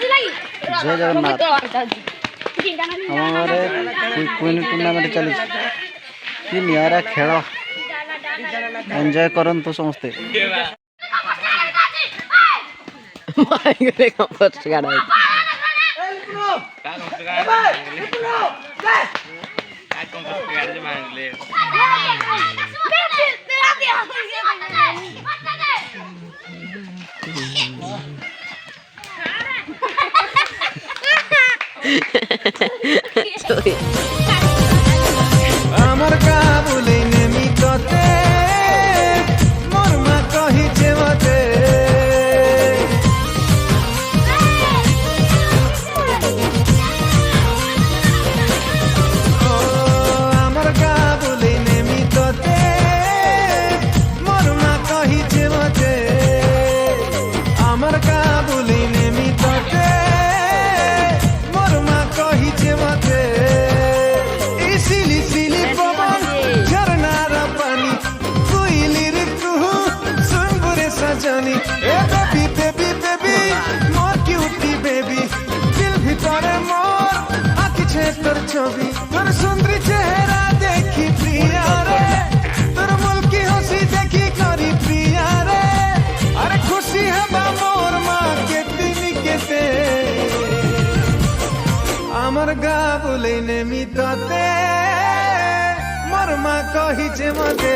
जय जगन्नाथ हमारे queen tournament चली कि निरा खेल एंजॉय करंतु समस्ते আমার কাবুলে নেমি ততে মোর মা কহিছে মতে ও আমার কাবুলে নেমি ততে মোর মা কহিছে মতে আমার কাবুলে নেমি ততে মোর মা কহিছে মতে जानी ए बेबी बेबी बेबी मोर क्यूटी बेबी दिल भीतरे मोर आखि छे तोर छवि तोर सुंदरी चेहरा देखी प्रिया रे तोर मुल्की हंसी देखी करी प्रिया रे अरे खुशी है मोर माँ के दिन केते आमर गा बोले ने मितते मोर माँ कही जे मते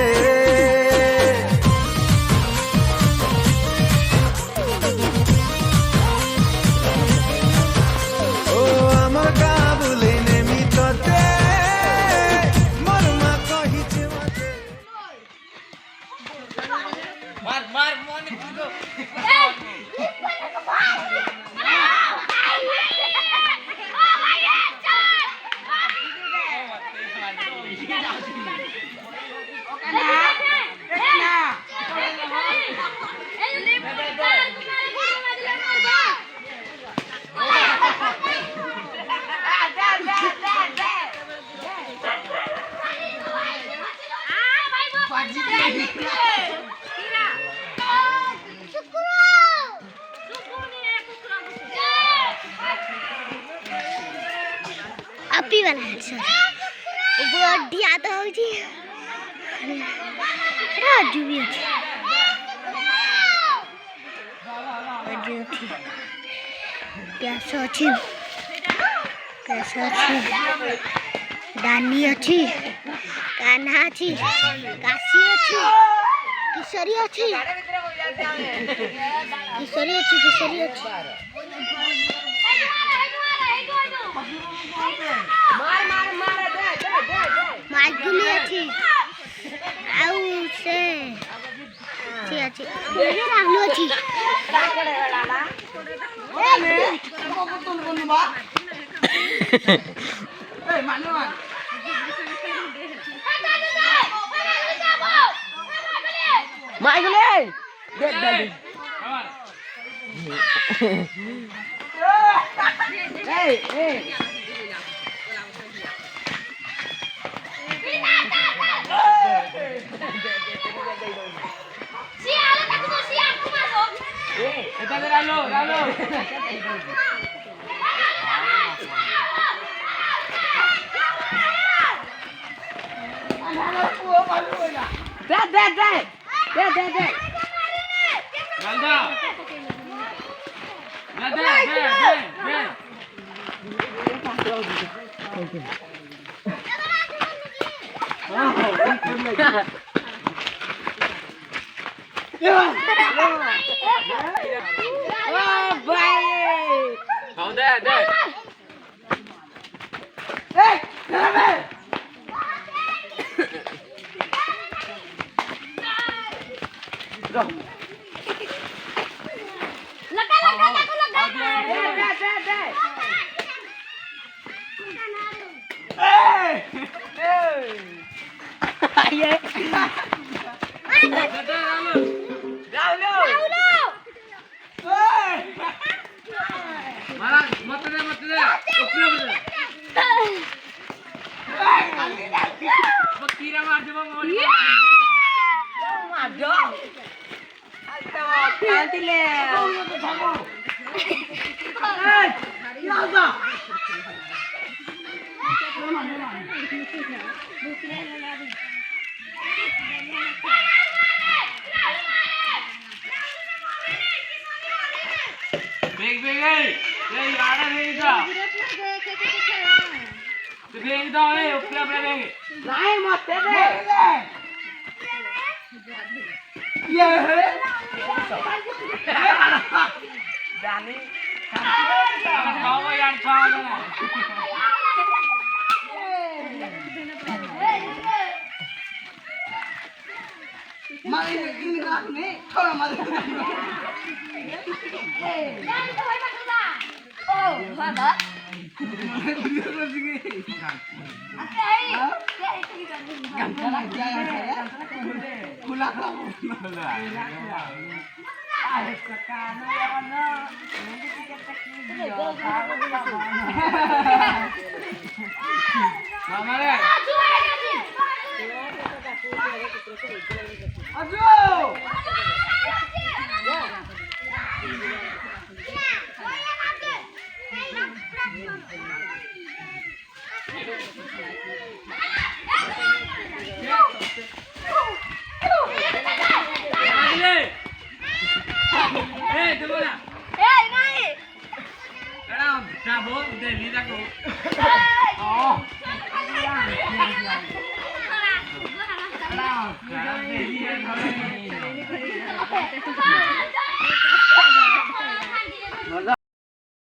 अपी वाला है सर बॉडी आता हो जी राजू भी अच्छी कैसा अच्छी दानी अच्छी कान्हा अच्छी काशी अच्छी किशोरी अच्छी माइगुली अच्छी आउ से अच्छी रामलो अच्छी माइगुली देख जल्दी ए বেগ বেগ এই আড়া ভেঙে দাও তুই ভেঙে দাও এই উপরে উপরে ভেঙে নাই মতে দে ইয়ে জানি খাও यार খাও না মারি দিন রাখ নে খাও মারি Hey!